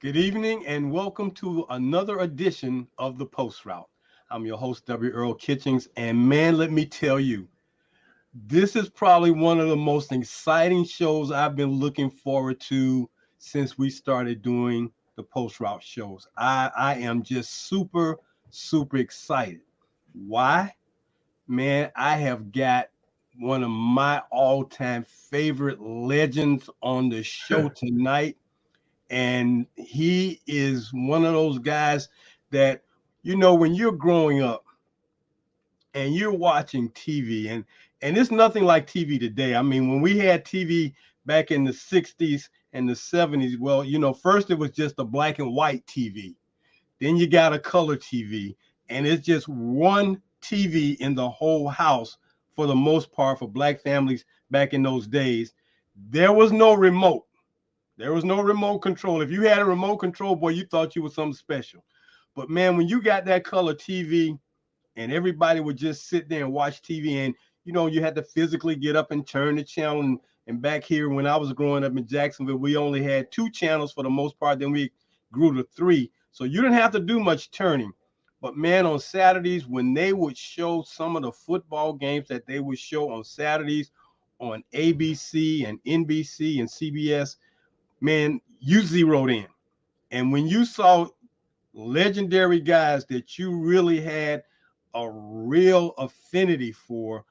Good evening and welcome to another edition of the Post Route. I'm your host, W. Earl Kitchings, and man, let me tell you, this is probably one of the most exciting shows I've been looking forward to since we started doing the Post Route shows. I am just super excited. Why? Man, I have got one of my all-time favorite legends on the show tonight, and he is one of those guys that when you're growing up and you're watching TV, and it's nothing like TV today. I mean, when we had TV back in the 60s and the 70s, well, first it was just a black and white TV, then you got a color TV, and it's just one TV in the whole house for the most part for black families back in those days. There was no remote. There was no remote control. If you had a remote control, boy, you thought you was something special. But man, when you got that color TV and everybody would just sit there and watch TV, and you had to physically get up and turn the channel. And back here, when I was growing up in Jacksonville, we only had two channels for the most part. Then we grew to three. So you didn't have to do much turning. But man, on Saturdays, when they would show some of the football games that they would show on Saturdays on ABC and NBC and CBS, man, you zeroed in. And when you saw legendary guys that you really had a real affinity for,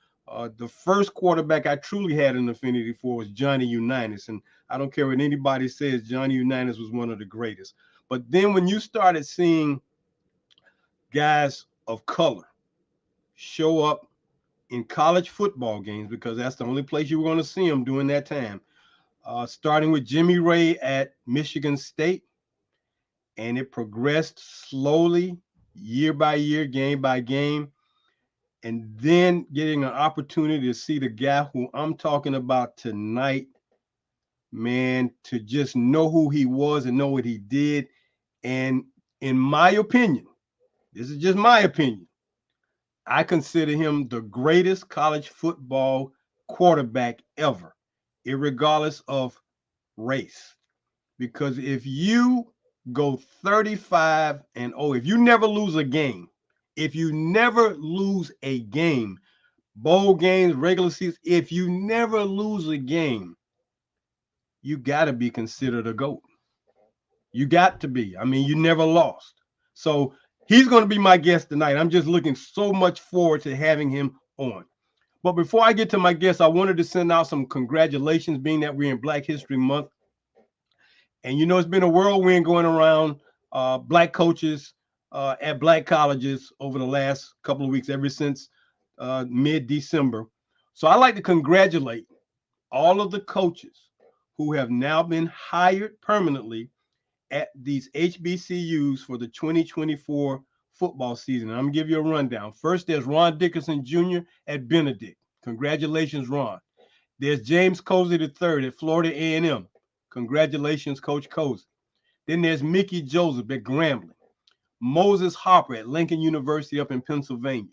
the first quarterback I truly had an affinity for was Johnny Unitas. And I don't care what anybody says, Johnny Unitas was one of the greatest. But then when you started seeing guys of color show up in college football games, because that's the only place you were going to see them during that time, starting with Jimmy Ray at Michigan State, and it progressed slowly, year by year, game by game, and then getting an opportunity to see the guy who I'm talking about tonight, man, to just know who he was and know what he did. And in my opinion, this is just my opinion, I consider him the greatest college football quarterback ever, regardless of race. Because if you go 35 and oh, if you never lose a game, if you never lose a game, bowl games, regular season, if you never lose a game, you got to be considered a GOAT. You got to be. I mean, you never lost. So he's going to be my guest tonight. I'm just looking so much forward to having him on. But before I get to my guest, I wanted to send out some congratulations, being that we're in Black History Month. And it's been a whirlwind going around, black coaches at black colleges over the last couple of weeks, ever since mid-December. So I like to congratulate all of the coaches who have now been hired permanently at these HBCUs for the 2024 football season. And I'm going to give you a rundown. First, there's Ron Dickerson Jr. at Benedict. Congratulations, Ron. There's James Cozy III at Florida A&M. Congratulations, Coach Cozy. Then there's Mickey Joseph at Grambling. Moses Harper at Lincoln University up in Pennsylvania.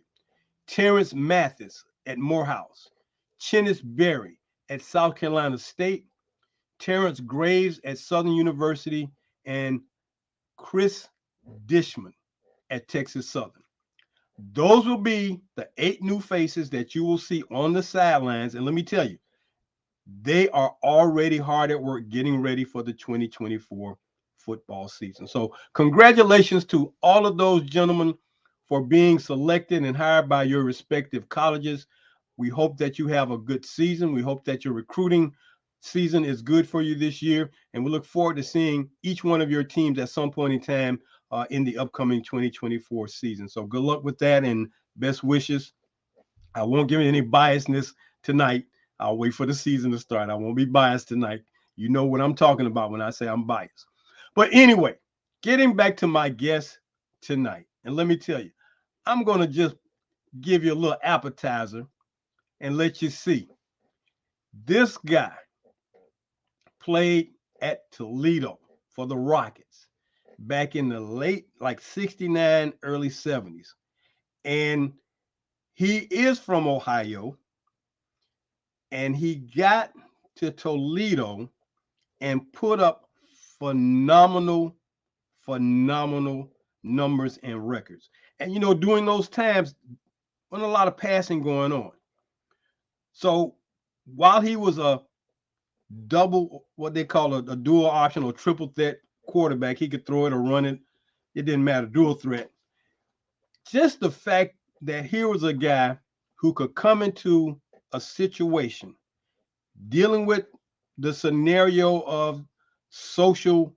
Terrence Mathis at Morehouse. Chennis Berry at South Carolina State. Terrence Graves at Southern University. And Chris Dishman at Texas Southern. Those will be the 8 new faces that you will see on the sidelines. And let me tell you, they are already hard at work getting ready for the 2024 football season. So, congratulations to all of those gentlemen for being selected and hired by your respective colleges. We hope that you have a good season. We hope that your recruiting season is good for you this year. And we look forward to seeing each one of your teams at some point in time in the upcoming 2024 season. So, good luck with that and best wishes. I won't give any biasness tonight. I'll wait for the season to start. I won't be biased tonight. You know what I'm talking about when I say I'm biased. But anyway, getting back to my guest tonight, and let me tell you, I'm going to just give you a little appetizer and let you see. This guy played at Toledo for the Rockets back in the late, like 69, early 70s. And he is from Ohio, and he got to Toledo and put up phenomenal phenomenal numbers and records. And, during those times, wasn't a lot of passing going on. So while he was a double, what they call a dual option or triple threat quarterback, he could throw it or run it. It didn't matter, dual threat. Just the fact that here was a guy who could come into a situation dealing with the scenario of social,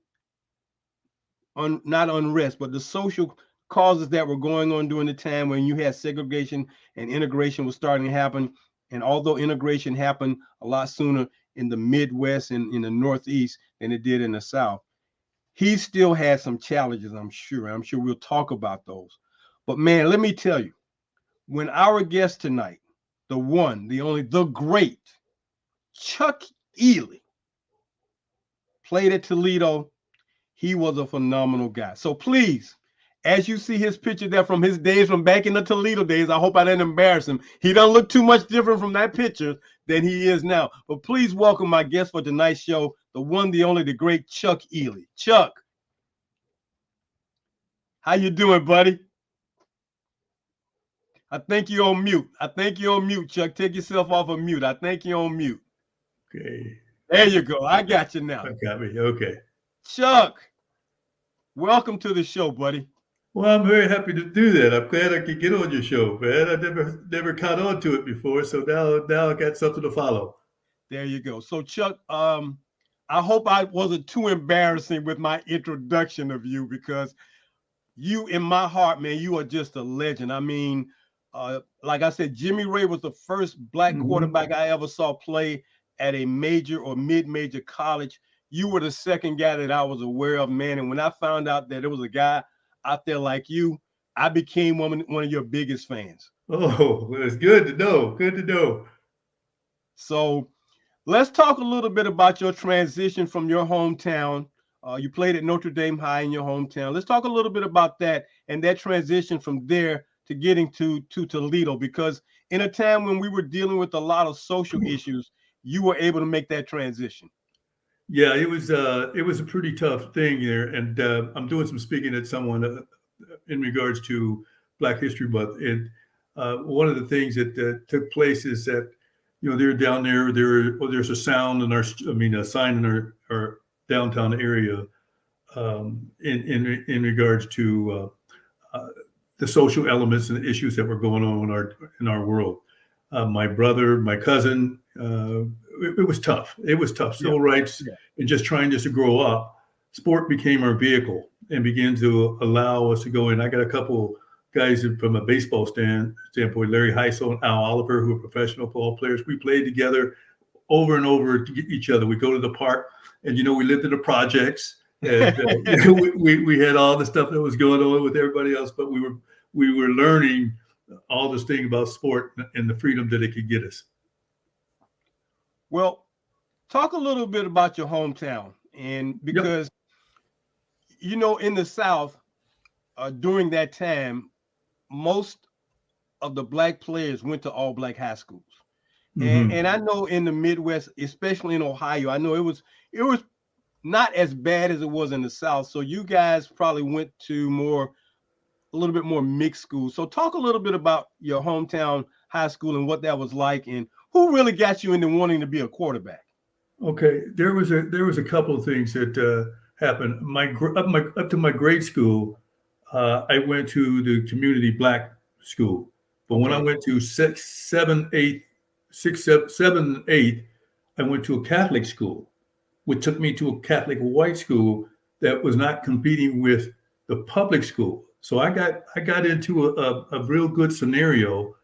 not unrest, but the social causes that were going on during the time when you had segregation and integration was starting to happen. And although integration happened a lot sooner in the Midwest and in the Northeast than it did in the South, he still had some challenges, I'm sure. I'm sure we'll talk about those. But man, let me tell you, when our guest tonight, the one, the only, the great Chuck Ealey played at Toledo, he was a phenomenal guy. So please, as you see his picture there from his days, from back in the Toledo days, I hope I didn't embarrass him. He doesn't look too much different from that picture than he is now. But please welcome my guest for tonight's show, the one, the only, the great Chuck Ealey. Chuck, how you doing, buddy? I think you're on mute. Chuck. Take yourself off of mute. I think you're on mute. Okay. There you go. I got you now. I got me. Okay. Chuck, welcome to the show, buddy. Well, I'm very happy to do that. I'm glad I could get on your show, man. I never caught on to it before, so now I got something to follow. There you go. So, Chuck, I hope I wasn't too embarrassing with my introduction of you, because you, in my heart, man, you are just a legend. I mean, like I said, Jimmy Ray was the first black quarterback I ever saw play at a major or mid-major college. You were the second guy that I was aware of, man. And when I found out that there was a guy out there like you, I became one of your biggest fans. Oh, well, it's good to know. Good to know. So let's talk a little bit about your transition from your hometown. You played at Notre Dame High in your hometown. Let's talk a little bit about that and that transition from there to getting to Toledo, because in a time when we were dealing with a lot of social issues, you were able to make that transition. Yeah, it was a pretty tough thing there, and I'm doing some speaking at someone in regards to Black History Month. And one of the things that took place is that, they're down there. There's a sign in our downtown area in regards to the social elements and the issues that were going on in our world. My brother, my cousin, it was tough. It was tough. Civil rights and just trying to grow up. Sport became our vehicle and began to allow us to go in. I got a couple guys from a baseball standpoint, Larry Heisel and Al Oliver, who are professional ball players. We played together over and over to get each other. We go to the park, and we lived in the projects, and we had all the stuff that was going on with everybody else, but we were learning all this thing about sport and the freedom that it could get us. Well, talk a little bit about your hometown, and because in the South during that time, most of the black players went to all black high schools. And I know in the Midwest, especially in Ohio, I know it was not as bad as it was in the South. So you guys probably went to a little bit more mixed schools. So talk a little bit about your hometown high school and what that was like, and who really got you into wanting to be a quarterback. Okay, there was a couple of things that happened. Up to my grade school, I went to the community black school. But when I went to 6, 7, 8, I went to a Catholic school, which took me to a Catholic white school that was not competing with the public school. So I got into a real good scenario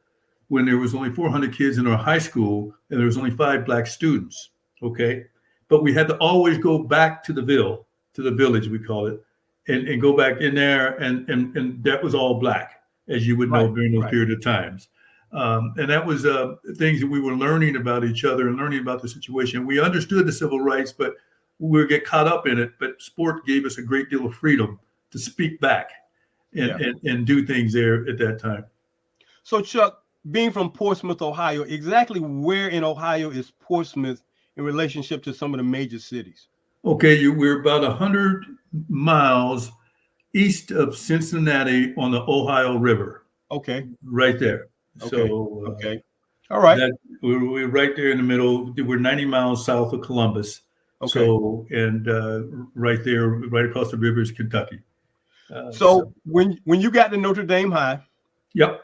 when there was only 400 kids in our high school and there was only 5 black students. Okay, but we had to always go back to the village, we call it, and go back in there, and that was all black, as you would know during those period of times. And that was things that we were learning about each other and learning about the situation. We understood the civil rights, but we would get caught up in it. But sport gave us a great deal of freedom to speak back and do things there at that time. So, Chuck, being from Portsmouth, Ohio, exactly where in Ohio is Portsmouth in relationship to some of the major cities? Okay, we're about 100 miles east of Cincinnati on the Ohio River, Okay. right there. Okay. So Okay. All right. that we're right there in the middle. We're 90 miles south of Columbus. Okay. So, and right there, right across the river is Kentucky. So when you got to Notre Dame High, Yep.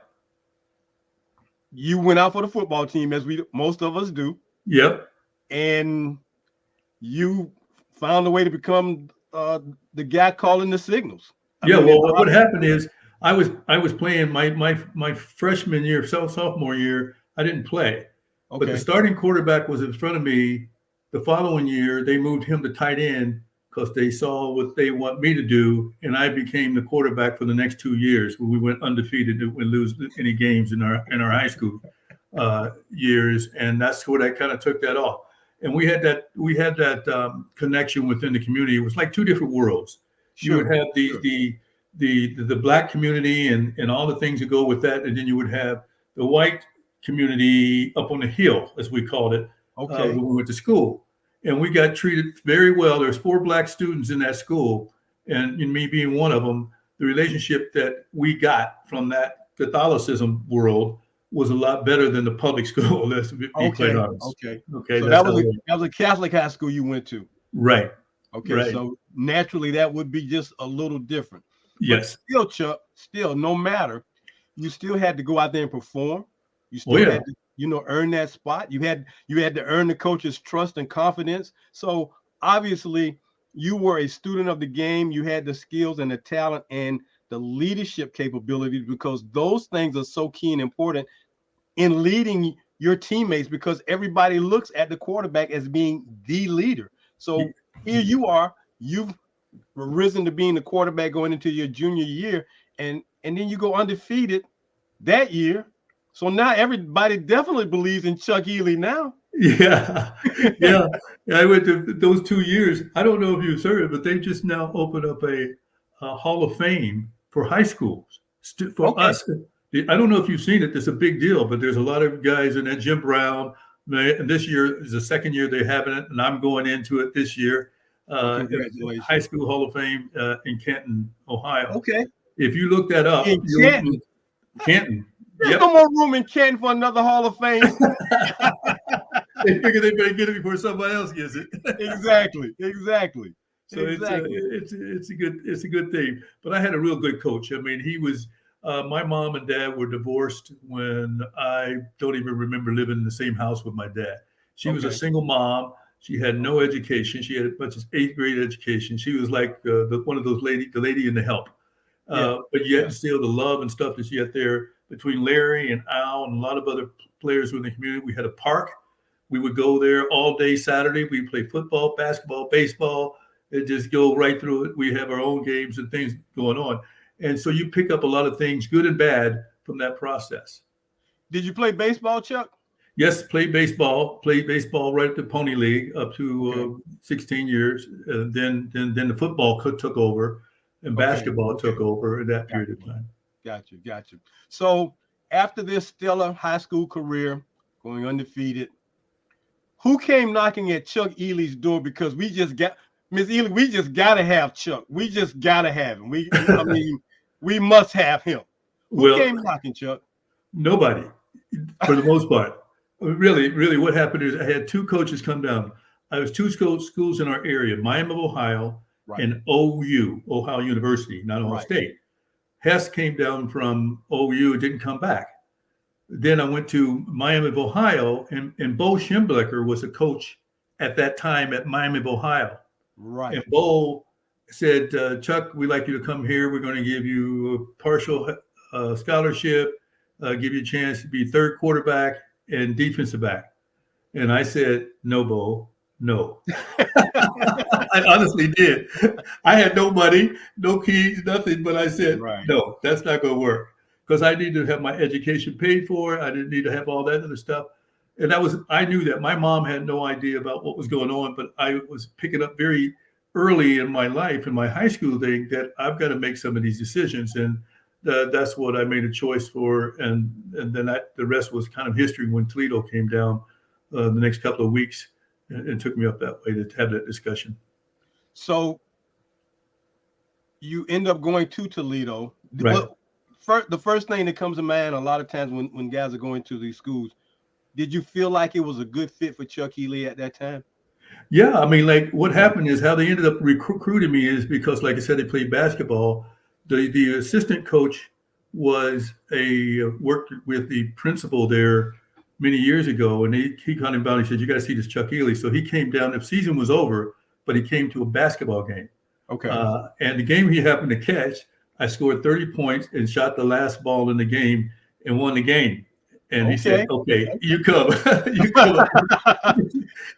you went out for the football team, as most of us do, Yep. and you found a way to become the guy calling the signals. Yeah. Well, what happened is I was playing my freshman year, sophomore year. I didn't play, but the starting quarterback was in front of me. The following year, they moved him to tight end because they saw what they want me to do, and I became the quarterback for the next 2 years. When we went undefeated, didn't lose any games in our high school years, and that's where I kind of took that off. And we had that connection within the community. It was like two different worlds. You would have the black community and all the things that go with that, and then you would have the white community up on the hill, as we called it, when we went to school. And we got treated very well. There's 4 black students in that school, and in me being one of them, the relationship that we got from that Catholicism world was a lot better than the public school. Let's be quite honest. Okay. So that was a Catholic high school you went to. Right. Okay. Right. So naturally that would be just a little different. Yes. But still, Chuck, no matter, you still had to go out there and perform. You still had to, earn that spot. You had to earn the coach's trust and confidence. So obviously you were a student of the game. You had the skills and the talent and the leadership capabilities, because those things are so key and important in leading your teammates, because everybody looks at the quarterback as being the leader. So here you are, you've risen to being the quarterback going into your junior year, and then you go undefeated that year. So now everybody definitely believes in Chuck Ealey now. Yeah. I went to those 2 years. I don't know if you've heard it, but they just now opened up a Hall of Fame for high schools for us. I don't know if you've seen it. It's a big deal, but there's a lot of guys in that. Jim Brown, and this year is the second year they're having it, and I'm going into it this year. Congratulations. High School Hall of Fame in Canton, Ohio. Okay. If you look that up, in Canton. Canton. There's no more room in Canton for another Hall of Fame. They figure they better get it before somebody else gets it. Exactly. So it's a good thing. But I had a real good coach. I mean, he was. My mom and dad were divorced when I don't even remember living in the same house with my dad. She was a single mom. She had no education. She had as much as 8th grade education. She was like one of those the lady in the help. But yet still the love and stuff that she had there between Larry and Al and a lot of other players in the community. We had a park. We would go there all day Saturday. We play football, basketball, baseball, and just go right through it. We have our own games and things going on. And so you pick up a lot of things, good and bad, from that process. Did you play baseball, Chuck? Yes, played baseball right at the Pony League up to 16 years. Then the football took over, and basketball took over in that period of time. Got you. So after this stellar high school career, going undefeated, who came knocking at Chuck Ealey's door? Because we just got Miss Ealey. We just got to have Chuck. We just got to have him. We must have him. Who came knocking, Chuck? Nobody, for the most part. Really, what happened is I had 2 coaches come down. I was 2 schools in our area, Miami of Ohio and OU, Ohio University, not Ohio State. Hess came down from OU, didn't come back. Then I went to Miami of Ohio, and Bo Schemblecker was a coach at that time at Miami of Ohio. Right. And Bo said, Chuck, we'd like you to come here. We're going to give you a partial scholarship, give you a chance to be 3rd quarterback and defensive back. And I said, no, Bo, no. I honestly did. I had no money, no keys, nothing, but I said, no, that's not going to work, because I needed to have my education paid for. I didn't need to have all that other stuff. And I knew that my mom had no idea about what was going on, but I was picking up very early in my life, in my high school thing, that I've got to make some of these decisions. And that's what I made a choice for. And then the rest was kind of history when Toledo came down the next couple of weeks and took me up that way to have that discussion. So you end up going to Toledo. Right. Well, the first thing that comes to mind a lot of times when guys are going to these schools, did you feel like it was a good fit for Chuck Healy at that time? Yeah, I mean, like what happened is how they ended up recruiting me is because, like I said, they played basketball. The assistant coach was worked with the principal there many years ago, and he called him down. He said, "You got to see this Chuck Healy." So he came down. The season was over, but he came to a basketball game. Okay. And the game he happened to catch, I scored 30 points and shot the last ball in the game and won the game. And he said, "Okay, you come, you come up,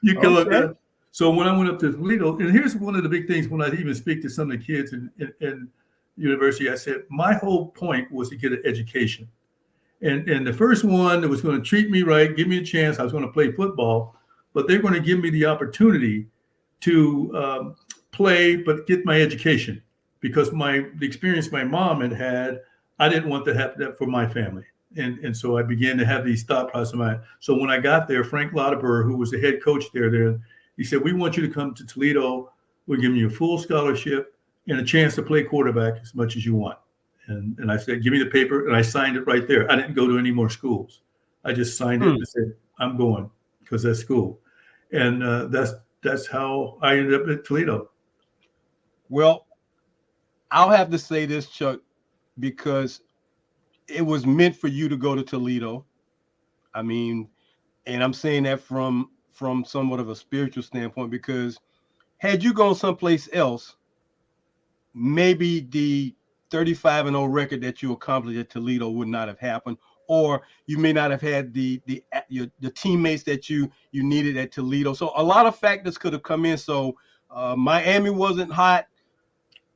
you come up there." So when I went up to Toledo, and here's one of the big things when I even speak to some of the kids in university, I said, my whole point was to get an education. And the first one that was going to treat me right, give me a chance, I was going to play football, but they're going to give me the opportunity to play, but get my education. Because the experience my mom had, I didn't want to have that for my family. And so I began to have these thought processes in mind. So when I got there, Frank Lauterbur, who was the head coach there, he said, "We want you to come to Toledo. We're giving you a full scholarship and a chance to play quarterback as much as you want." And I said, "Give me the paper." And I signed it right there. I didn't go to any more schools. I just signed it and said, "I'm going," because that's school. And that's how I ended up at Toledo. Well, I'll have to say this, Chuck, because it was meant for you to go to Toledo. I mean, and I'm saying that from somewhat of a spiritual standpoint, because had you gone someplace else, maybe the 35-0 record that you accomplished at Toledo would not have happened, or you may not have had the teammates that you needed at Toledo. So a lot of factors could have come in. So Miami wasn't hot.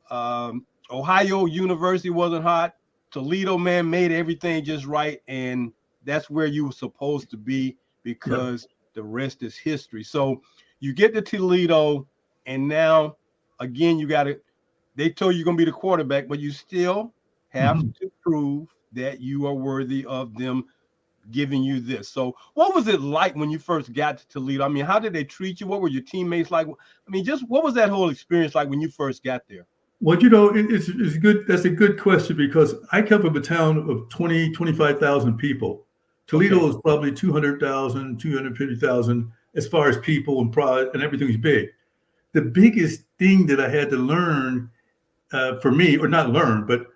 Ohio University wasn't hot. Toledo, man, made everything just right, and that's where you were supposed to be, because the rest is history. So you get to Toledo, and now, again, they told you're going to be the quarterback, but you still have to prove that you are worthy of them giving you this. So what was it like when you first got to Toledo? I mean, how did they treat you? What were your teammates like? I mean, just what was that whole experience like when you first got there? Well, it's good. That's a good question, because I come from a town of 25,000 people. Toledo is probably 200,000, 250,000 as far as people and product, and everything's big. The biggest thing that I had to learn for me, or not learn, but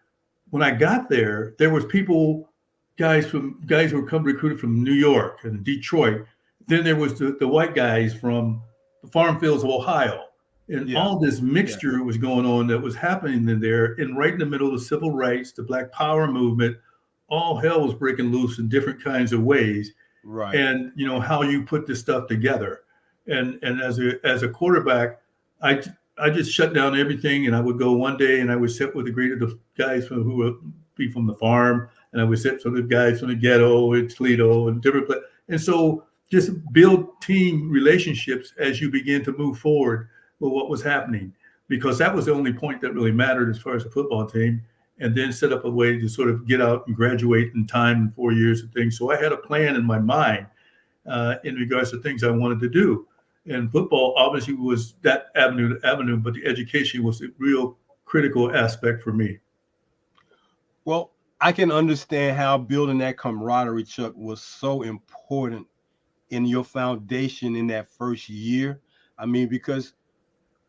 when I got there was guys who were recruited from New York and Detroit. Then there was the white guys from the farm fields of Ohio. And all this mixture was going on that was happening in there. And right in the middle of the civil rights, the Black Power movement, all hell was breaking loose in different kinds of ways. Right. And how you put this stuff together. And as a quarterback, I just shut down everything, and I would go one day and I would sit with the guys who would be from the farm, and I would sit with the guys from the ghetto in Toledo and different places. And so just build team relationships as you begin to move forward with what was happening, because that was the only point that really mattered as far as the football team, and then set up a way to sort of get out and graduate in time in 4 years and things. So I had a plan in my mind in regards to things I wanted to do. And football obviously was that avenue, but the education was a real critical aspect for me. Well, I can understand how building that camaraderie, Chuck, was so important in your foundation in that first year. I mean, because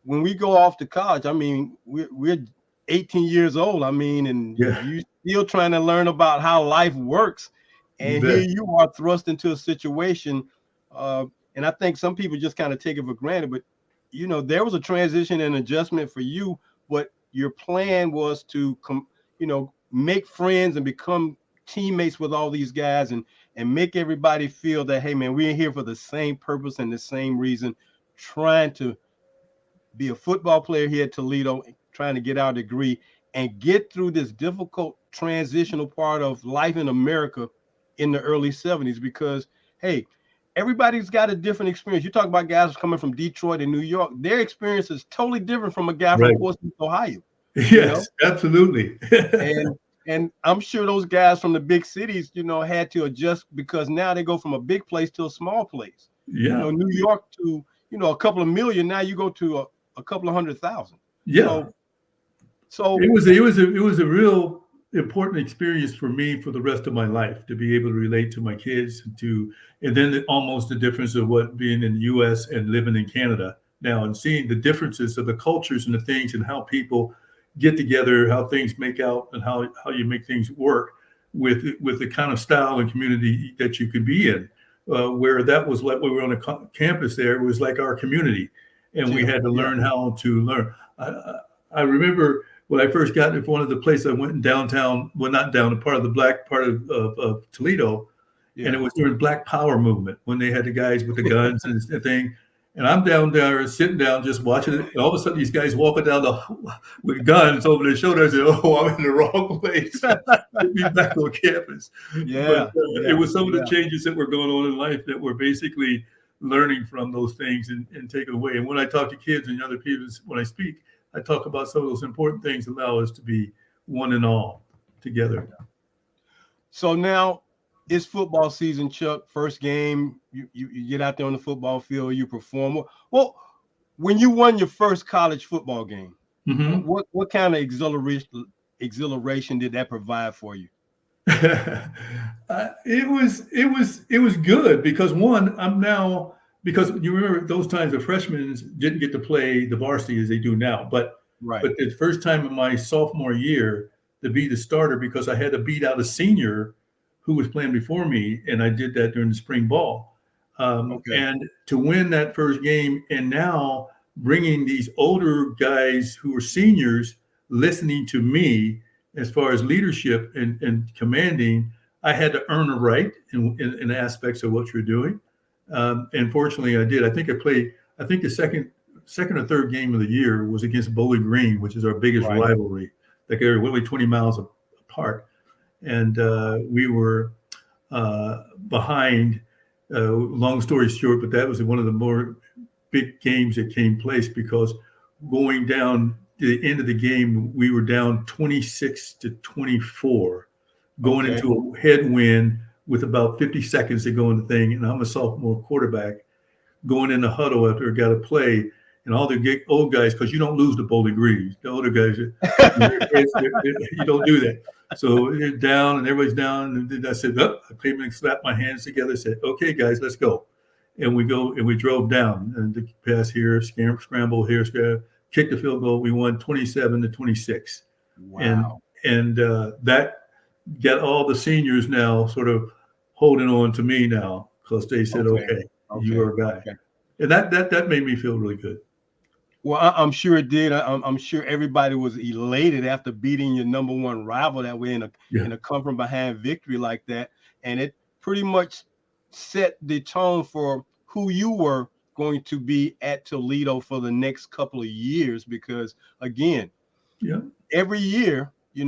when we go off to college, I mean, we're 18 years old. I mean, and you still trying to learn about how life works. And here you are thrust into a situation. And I think some people just kind of take it for granted. But, there was a transition and adjustment for you. But your plan was to, make friends and become teammates with all these guys and make everybody feel that, hey, man, we're here for the same purpose and the same reason, trying to be a football player here at Toledo, trying to get our degree and get through this difficult transitional part of life in America in the early 70s. Because, hey, everybody's got a different experience. You talk about guys coming from Detroit and New York. Their experience is totally different from a guy from Portsmouth, Ohio. Yes, absolutely. and I'm sure those guys from the big cities, had to adjust, because now they go from a big place to a small place. Yeah. New York to, a couple of million. Now you go to a couple of 100,000. Yeah. So So it was a real important experience for me for the rest of my life to be able to relate to my kids and then almost the difference of what being in the U.S. and living in Canada now and seeing the differences of the cultures and the things and how people get together, how things make out, and how you make things work with the kind of style and community that you could be in. Where that was like when we were on a campus there, it was like our community, and we had to learn how to learn. I remember when I first got into one of the places I went in downtown, well, not down, a part of the black part of Toledo, and it was during Black Power movement when they had the guys with the guns and the thing. And I'm down there sitting down just watching it. And all of a sudden, these guys walking down with guns over their shoulders. I said, "Oh, I'm in the wrong place. Get me back on campus." But it was some of the changes that were going on in life that were basically learning from those things and taking away. And when I talk to kids and other people, when I speak, I talk about some of those important things that allow us to be one and all together. So now it's football season, Chuck. First game, you get out there on the football field, you perform. Well, when you won your first college football game, what kind of exhilaration did that provide for you? It was good because I'm now, because you remember those times the freshmen didn't get to play the varsity as they do now, but the first time in my sophomore year to be the starter because I had to beat out a senior who was playing before me, and I did that during the spring ball. And to win that first game, and now bringing these older guys who are seniors listening to me as far as leadership and commanding, I had to earn a right in aspects of what you're doing. And fortunately, I did. I think the second or third game of the year was against Bowling Green, which is our biggest rivalry. Like they're literally 20 miles apart. And we were behind, long story short, but that was one of the more big games that came place because going down to the end of the game, we were down 26-24, going into a headwind with about 50 seconds to go in the thing. And I'm a sophomore quarterback going in the huddle after I got to play. And all the old guys, because you don't lose to Bowling Green. The older guys, you don't do that. So they're down and everybody's down. And I said, I came and slapped my hands together and said, "Okay, guys, let's go." And we go and we drove down and the pass here, scramble here, kick the field goal. We won 27-26. Wow. And that got all the seniors now sort of holding on to me now because they said, okay, you are a guy. And that made me feel really good. Well, I'm sure it did. I'm sure everybody was elated after beating your number one rival that way in a come from behind victory like that. And it pretty much set the tone for who you were going to be at Toledo for the next couple of years. Because again, every year, you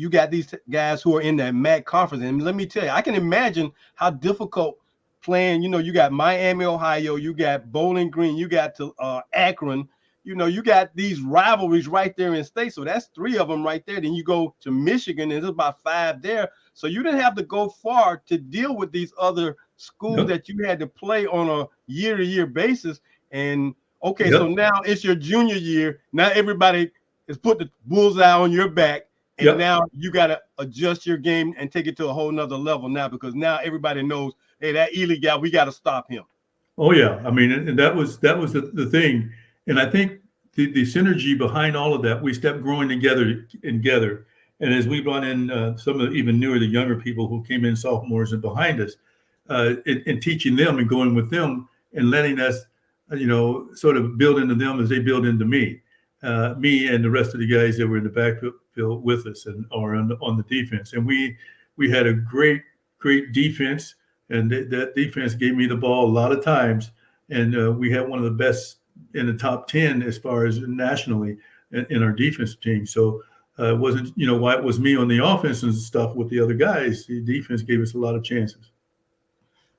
got these guys who are in that MAC conference. And let me tell you, I can imagine how difficult playing, you got Miami, Ohio, you got Bowling Green, you got Akron, you got these rivalries right there in state. So that's 3 of them right there. Then you go to Michigan, and there's about 5 there. So you didn't have to go far to deal with these other schools that you had to play on a year-to-year basis. And so now it's your junior year. Now everybody has put the bullseye on your back. And now you got to adjust your game and take it to a whole nother level now, because now everybody knows, hey, that Ely guy, we got to stop him. Oh yeah, I mean, and that was the thing, and I think the synergy behind all of that, we stepped growing together. And as we brought in some of the even newer, the younger people who came in sophomores and behind us, and teaching them and going with them and letting us, sort of build into them as they build into me and the rest of the guys that were in the backfield with us or on the defense, and we had a great defense. And that defense gave me the ball a lot of times. And we had one of the best in the top 10 as far as nationally in our defensive team. So it wasn't, why it was me on the offense and stuff with the other guys. The defense gave us a lot of chances.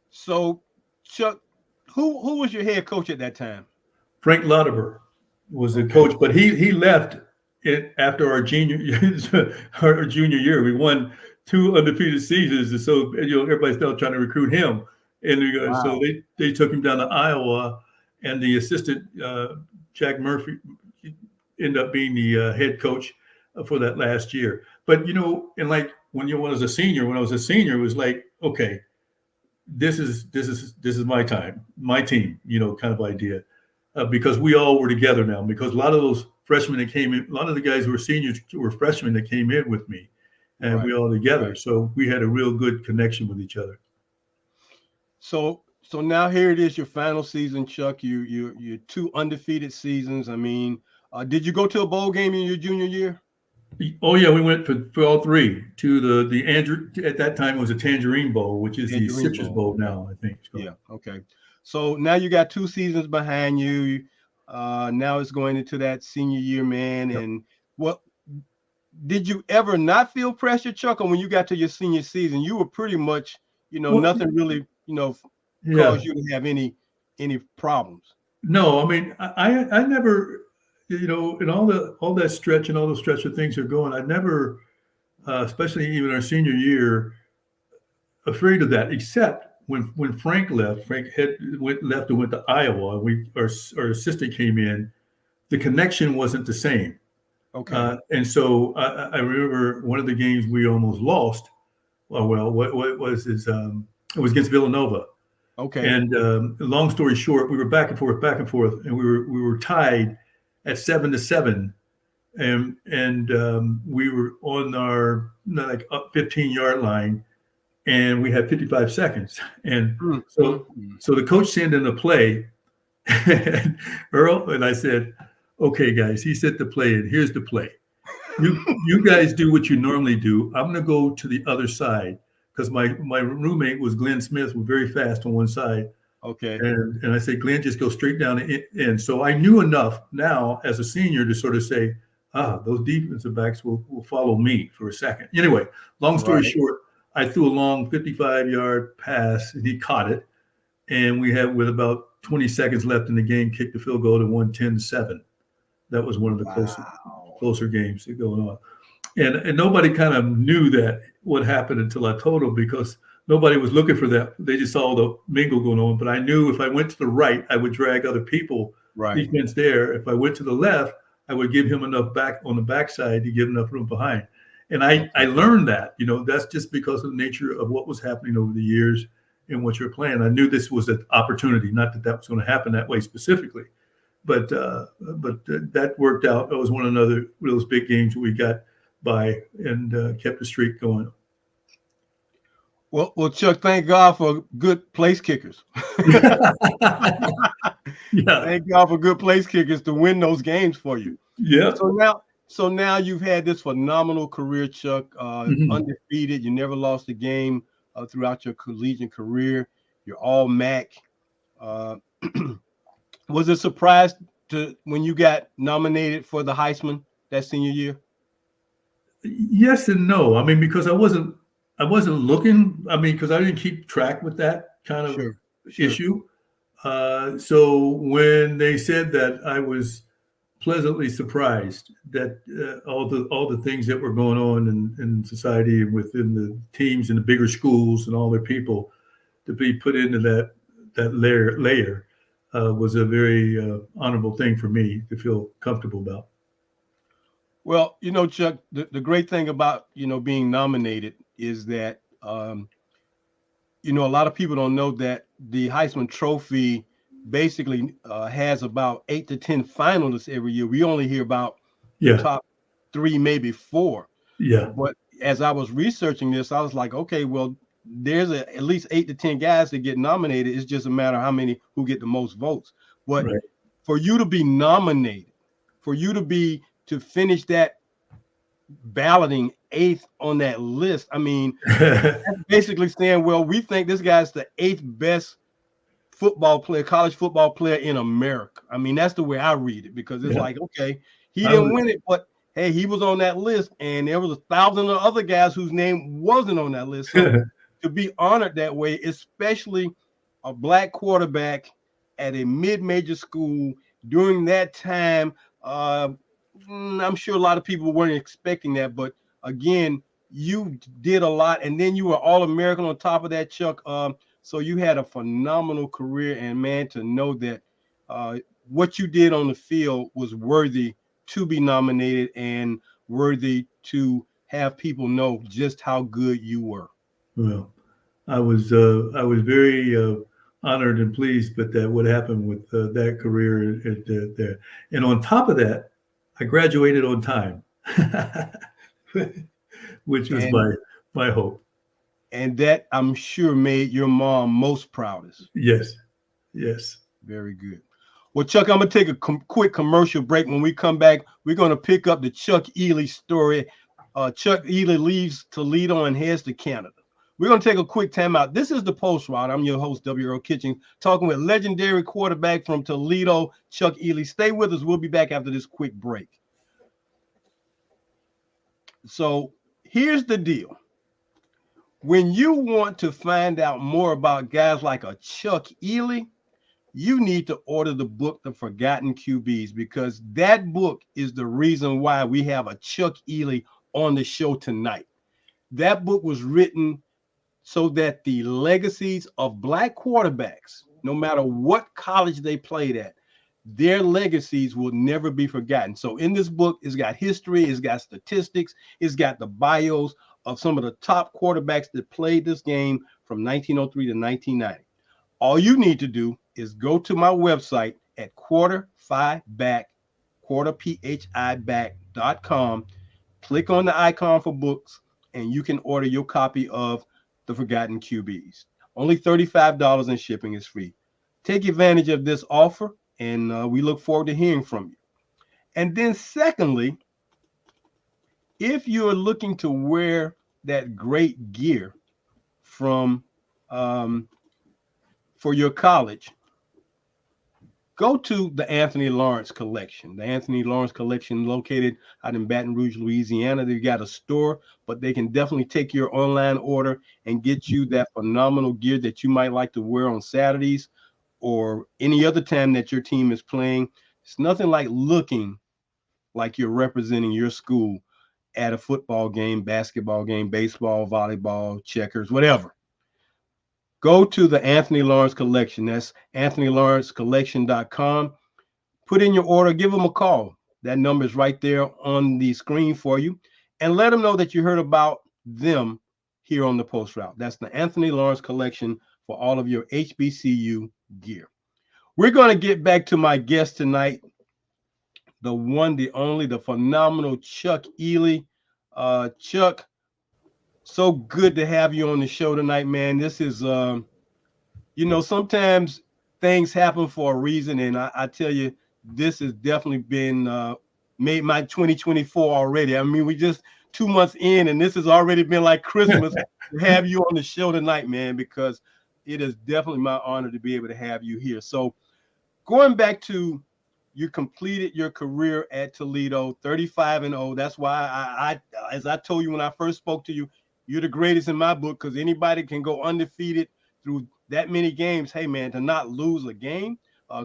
So, Chuck, who was your head coach at that time? Frank Lauterbur was the coach, but he left it after our junior year. We won 2 undefeated seasons, and so everybody's still trying to recruit him. And so they took him down to Iowa, and the assistant Jack Murphy, end up being the head coach for that last year. But and like when I was a senior, it was like, okay, this is my time, my team, kind of idea, because we all were together now. Because a lot of those freshmen that came in, a lot of the guys who were seniors were freshmen that came in with me, and Right. we all together. Right. So we had a real good connection with each other. So now here it is, your final season, Chuck. You 2 undefeated seasons. I mean, did you go to a bowl game in your junior year? Oh yeah, we went for all 3 to the Andrew. At that time, it was a Tangerine Bowl, which is the Tangerine Citrus Bowl. Bowl now, I think. So. Yeah. Okay. So now you got 2 seasons behind you. Now it's going into that senior year, man. Yep. And what did you ever not feel pressure, Chuck? Or when you got to your senior season, you were pretty much, nothing really, caused you to have any problems. No, I mean, I never, in all that stretch and all those stretch of things are going. I never, especially even our senior year, afraid of that. Except when Frank left, left and went to Iowa. Our assistant came in. The connection wasn't the same. Okay. And so I remember one of the games we almost lost. Well, what was it was against Villanova. Okay. And long story short, we were back and forth, and we were tied at 7-7, and we were on our up 15-yard line, and we had 55 seconds, and so the coach sent in a play, and Earl and I said, "Okay, guys," he said the play, and here's the play. You guys do what you normally do. I'm going to go to the other side. Because my roommate was Glenn Smith, was very fast on one side. Okay. And I said, Glenn, just go straight down the end. So I knew enough now as a senior to sort of say, those defensive backs will follow me for a second. Anyway, long story short, I threw a long 55-yard pass, and he caught it. And we had, with about 20 seconds left in the game, kicked the field goal to 110-7. That was one of the closer games going on. And nobody kind of knew that what happened until I told them, because nobody was looking for that. They just saw the mingle going on. But I knew if I went to the right, I would drag other people. Defense there. If I went to the left, I would give him enough back on the backside to give enough room behind. And I learned that. That's just because of the nature of what was happening over the years and what you're playing. I knew this was an opportunity, not that was going to happen that way specifically. But that worked out. That was one of those big games we got by and kept the streak going. Well, Chuck, thank God for good place kickers. Yeah. Thank God for good place kickers to win those games for you. Yeah. So now you've had this phenomenal career, Chuck, undefeated. You never lost a game throughout your collegiate career. You're all MAC. Was it a surprise when you got nominated for the Heisman that senior year? Yes and no. I mean, because I wasn't looking. I mean, because I didn't keep track with that kind of issue. So when they said that, I was pleasantly surprised that all the things that were going on in society and within the teams and the bigger schools and all their people to be put into that layer was a very honorable thing for me to feel comfortable about. Well, Chuck, the great thing about, being nominated is that, a lot of people don't know that the Heisman Trophy basically has about 8 to 10 finalists every year. We only hear about the top 3, maybe 4. Yeah. But as I was researching this, I was like, okay, well, there's at least 8 to 10 guys that get nominated. It's just a matter of how many who get the most votes. But for you to be nominated, for you to finish that balloting 8th on that list, I mean, that's basically saying, well, we think this guy's the 8th best college football player in America. I mean, that's the way I read it, because it's like, okay, he didn't win it, but hey, he was on that list, and there was 1,000 of other guys whose name wasn't on that list. So to be honored that way, especially a Black quarterback at a mid-major school during that time, I'm sure a lot of people weren't expecting that, but again, you did a lot, and then you were All-American on top of that, Chuck. So you had a phenomenal career, and man, to know that what you did on the field was worthy to be nominated and worthy to have people know just how good you were? Well, I was very honored and pleased with that what happened with that career there. And on top of that, I graduated on time, which was And my hope. and that I'm sure made your mom most proudest. Yes, yes. Very good. Well, Chuck, I'm going to take a quick commercial break. When we come back, we're going to pick up the Chuck Ealey story. Chuck Ealey leaves Toledo and heads to Canada. We're going to take a quick time out. This is the Post Route. I'm your host, W. Earl Kitchings, talking with legendary quarterback from Toledo, Chuck Ealey. Stay with us. We'll be back after this quick break. So here's the deal. When you want to find out more about guys like a Chuck Ealey, you need to order the book, The Forgotten QBs, because that book is the reason why we have a Chuck Ealey on the show tonight. That book was written so that the legacies of Black quarterbacks, no matter what college they played at, their legacies will never be forgotten. So in this book, it's got history, it's got statistics, it's got the bios of some of the top quarterbacks that played this game from 1903 to 1990. All you need to do is go to my website at quarterphiback.com, click on the icon for books, and you can order your copy of The Forgotten QBs. Only $35 and shipping is free. Take advantage of this offer, and we look forward to hearing from you. And then secondly, if you're looking to wear that great gear from for your college, go to the Anthony Lawrence Collection. The Anthony Lawrence Collection located out in Baton Rouge, Louisiana. They've got a store, but they can definitely take your online order and get you that phenomenal gear that you might like to wear on Saturdays or any other time that your team is playing. It's nothing like looking like you're representing your school at a football game, basketball game, baseball, volleyball, checkers, whatever. Go to the Anthony Lawrence Collection. That's AnthonyLawrenceCollection.com. Put in your order, give them a call. That number is right there on the screen for you. And let them know that you heard about them here on the Post Route. That's the Anthony Lawrence Collection for all of your HBCU gear. We're going to get back to my guest tonight, the one, the only, the phenomenal Chuck Ealey. Chuck, so good to have you on the show tonight, man. This is, sometimes things happen for a reason. And I tell you, this has definitely been made my 2024 already. I mean, we just 2 months in, and this has already been like Christmas to have you on the show tonight, man, because it is definitely my honor to be able to have you here. So going back to, you completed your career at Toledo, 35-0. That's why I, as I told you when I first spoke to you, you're the greatest in my book, because anybody can go undefeated through that many games. Hey, man, to not lose a game,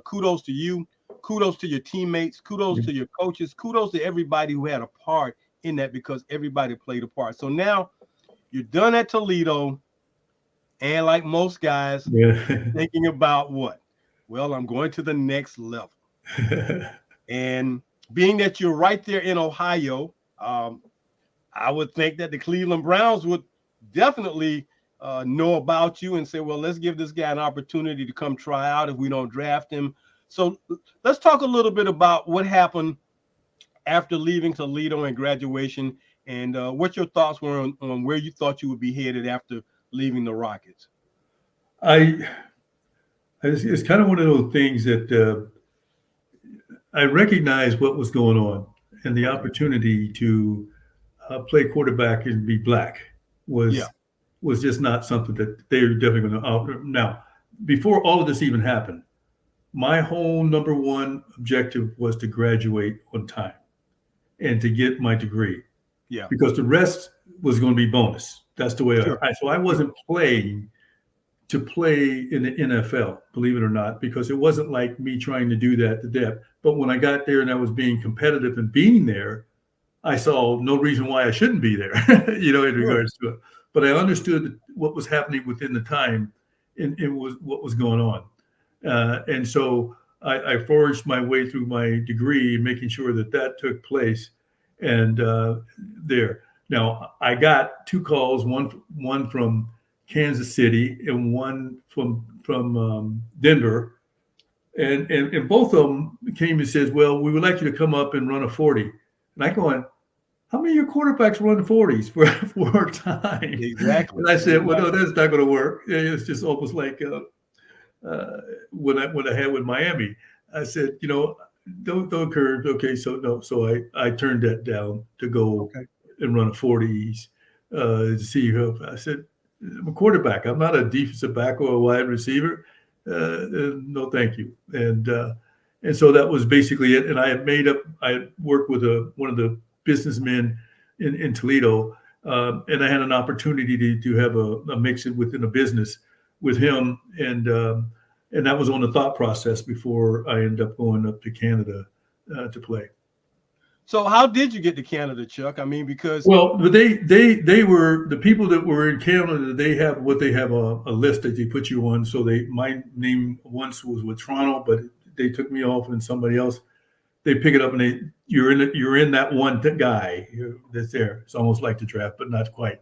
kudos to you. Kudos to your teammates. Kudos to your coaches. Kudos to everybody who had a part in that, because everybody played a part. So now you're done at Toledo, and like most guys, thinking about what? Well, I'm going to the next level. And being that you're right there in Ohio, I would think that the Cleveland Browns would definitely know about you and say, well, let's give this guy an opportunity to come try out if we don't draft him. So let's talk a little bit about what happened after leaving Toledo and graduation, and what your thoughts were on where you thought you would be headed after leaving the Rockets. It's kind of one of those things that I recognized what was going on, and the opportunity to play quarterback and be Black was just not something that they were definitely going to offer. Now, before all of this even happened, my whole number one objective was to graduate on time and to get my degree. Yeah. Because the rest was going to be bonus. That's the way so I wasn't playing to play in the NFL, believe it or not, because it wasn't like me trying to do that to death. But when I got there and I was being competitive and being there, I saw no reason why I shouldn't be there, in regards to it. But I understood what was happening within the time and what was going on. And so I forged my way through my degree, making sure that that took place. And there. Now, I got two calls, one from Kansas City and one from Denver. And both of them came and says, well, we would like you to come up and run a 40. And I going, how many of your quarterbacks run 40s for a time? Exactly. And I said, well, no, that's not going to work. It's just almost like when I had with Miami. I said, don't curve. Okay, so no. So I turned that down to go and run a 40s to see who. I said, I'm a quarterback. I'm not a defensive back or a wide receiver. No, thank you. And so that was basically it. And I worked with one of the businessmen in Toledo, and I had an opportunity to have a mix it within a business with him, and that was on the thought process before I ended up going up to Canada to play. So how did you get to Canada, Chuck? I mean, because they were the people that were in Canada. They have a list that they put you on. So my name once was with Toronto, but they took me off and somebody else. They pick it up and you're in that one guy that's there. It's almost like the draft, but not quite.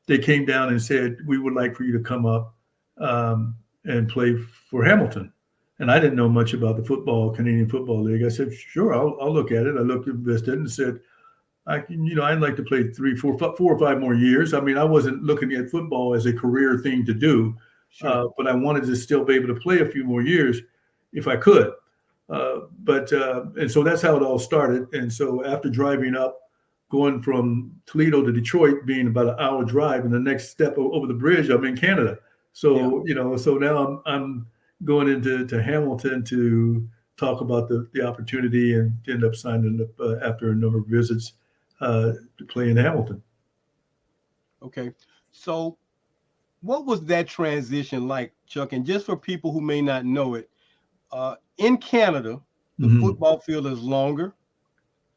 They came down and said, we would like for you to come up and play for Hamilton. And I didn't know much about the Canadian Football League. I said, sure, I'll look at it. I looked at it and said, I'd like to play 4 or 5 more years. I mean, I wasn't looking at football as a career thing to do, but I wanted to still be able to play a few more years if I could. And so that's how it all started. And so after driving up, going from Toledo to Detroit, being about an hour drive, and the next step over the bridge, I'm in Canada. So, so now I'm going into Hamilton to talk about the opportunity and end up signing up after a number of visits to play in Hamilton. Okay. So what was that transition like, Chuck? And just for people who may not know it, in Canada, the football field is longer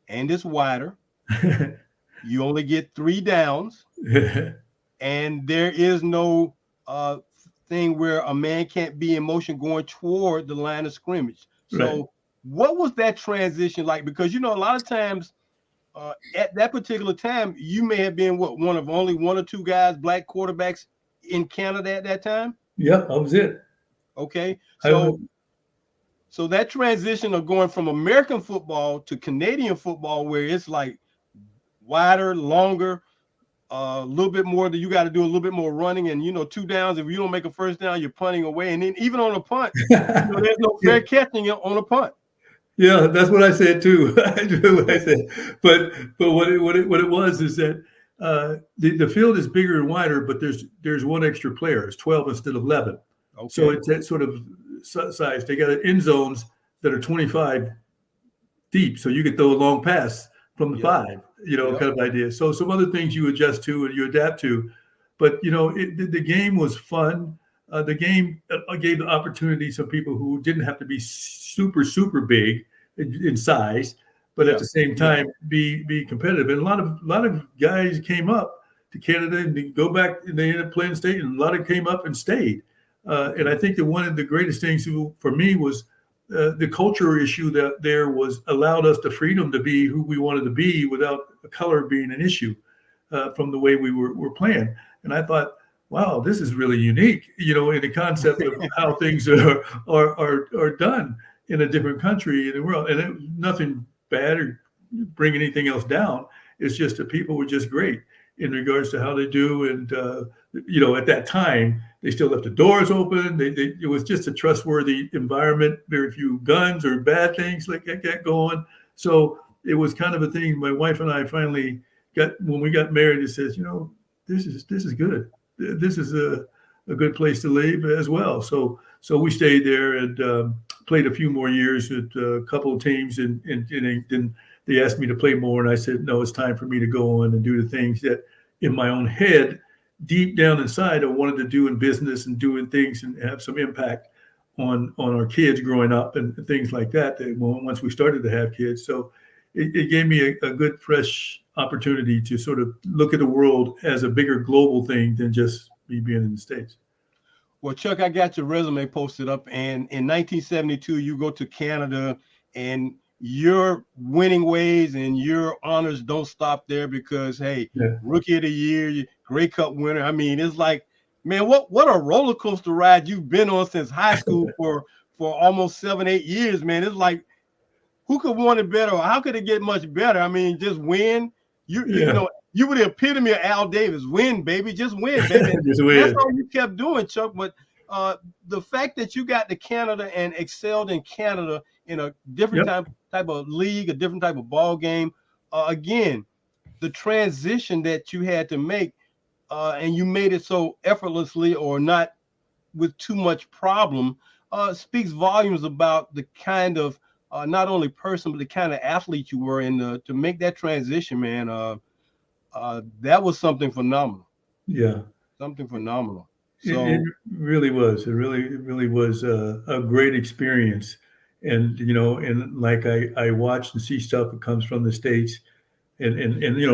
and it's wider. You only get 3 downs, and there is no thing where a man can't be in motion going toward the line of scrimmage. So what was that transition like? Because, a lot of times at that particular time, you may have been one of only 1 or 2 guys, black quarterbacks in Canada at that time? Yeah, that was it. Okay. So that transition of going from American football to Canadian football, where it's like wider, longer, a little bit more that you got to do a little bit more running, and 2 downs. If you don't make a first down, you're punting away. And then even on a punt, there's no fair catching on a punt. Yeah, that's what I said too. I do what I said. But what it was is that the field is bigger and wider, but there's 1 extra player. It's 12 instead of 11. Okay. So it's that sort of size. They got end zones that are 25 deep, so you could throw a long pass from the 5, kind of idea. So some other things you adjust to and you adapt to, but the game was fun. The game gave the opportunity to people who didn't have to be super big in size, but at the same time be competitive. And a lot of guys came up to Canada and they go back and they ended up playing state, and a lot of came up and stayed. And I think that one of the greatest things for me was the culture issue that there was allowed us the freedom to be who we wanted to be without color being an issue from the way we were playing. And I thought, wow, this is really unique, in the concept of how things are done in a different country in the world. And nothing bad or bring anything else down. It's just that people were just great in regards to how they do. And, at that time, they still left the doors open. It was just a trustworthy environment. Very few guns or bad things like that going. So it was kind of a thing. My wife and I finally when we got married, it says, this is good. This is a good place to live as well. So we stayed there and played a few more years with a couple of teams, and then they asked me to play more, and I said, no, it's time for me to go on and do the things that in my own head, deep down inside, I wanted to do in business and doing things and have some impact on our kids growing up and things like that. Once we started to have kids, so it gave me a good fresh opportunity to sort of look at the world as a bigger global thing than just me being in the States. Well, Chuck, I got your resume posted up, and in 1972, you go to Canada, and your winning ways and your honors don't stop there because, hey, Yeah. Rookie of the Year, Grey Cup winner. I mean, it's like, man, what a roller coaster ride you've been on since high school for almost 7, 8 years, man. It's like, who could want it better? Or how could it get much better? I mean, just win. You Yeah. know, you were the epitome of Al Davis. Win, baby. Just win, baby. Just That's win. all you kept doing, Chuck. But the fact that you got to Canada and excelled in Canada in a different Yep. type of league, a different type of ball game, again, the transition that you had to make, and you made it so effortlessly or not with too much problem, speaks volumes about the kind of not only person but the kind of athlete you were. And to make that transition, man, that was something phenomenal. Yeah. Something phenomenal. It So really was. It really was a great experience. And, and like I watch and see stuff that comes from the States and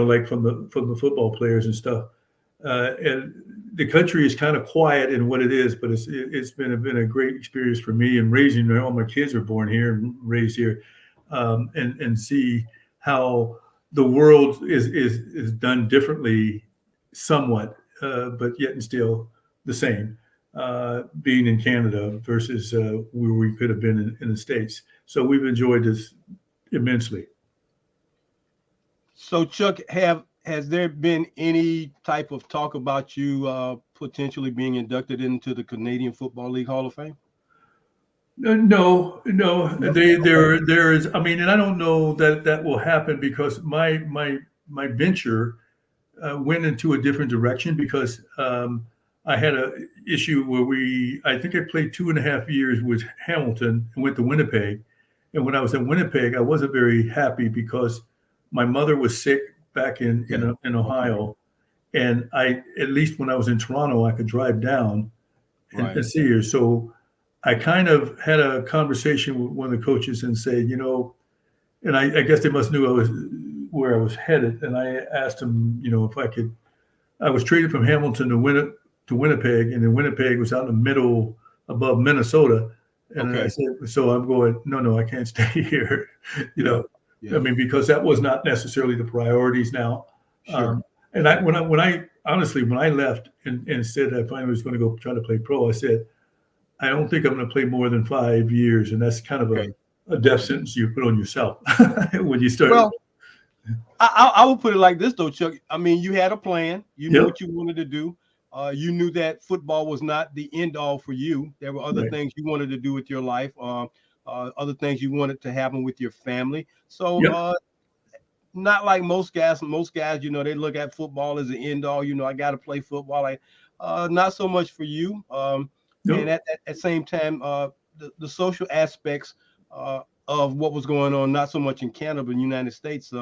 like from the football players and stuff. And the country is kind of quiet in what it is, but it's been a great experience for me and raising all my kids are born here and raised here, and see how the world is done differently, somewhat, but yet and still the same. Being in Canada versus where we could have been in the States, so we've enjoyed this immensely. So Chuck, has there been any type of talk about you potentially being inducted into the Canadian Football League Hall of Fame? No, no. No. There is. I mean, and I don't know that that will happen because my venture went into a different direction because I had a issue where I think I played 2.5 years with Hamilton and went to Winnipeg. And when I was in Winnipeg, I wasn't very happy because my mother was sick back in Okay. Ohio, and I at least when I was in Toronto, I could drive down Right. and see her. So I kind of had a conversation with one of the coaches and said, and I guess they must knew I was where I was headed, and I asked him, if I could. I was traded from Hamilton to Winnipeg, and then Winnipeg was out in the middle above Minnesota. And I Okay. said, so I'm going, no, I can't stay here. you Yeah. know, I Yeah. mean, because that was not necessarily the priorities now. Sure. And when I honestly, when I left and said I finally was going to go try to play pro, I said, I don't think I'm going to play more than 5 years. And that's kind of Okay. a death sentence you put on yourself when you start. Well, I would put it like this though, Chuck. I mean, you had a plan. You knew Yep. what you wanted to do. You knew that football was not the end all for you. There were other Right. things you wanted to do with your life, other things you wanted to happen with your family. So, Yep. not like most guys. Most guys, they look at football as the end all. I got to play football. Like, not so much for you. And Nope. at the same time, the social aspects of what was going on, not so much in Canada, but in the United States.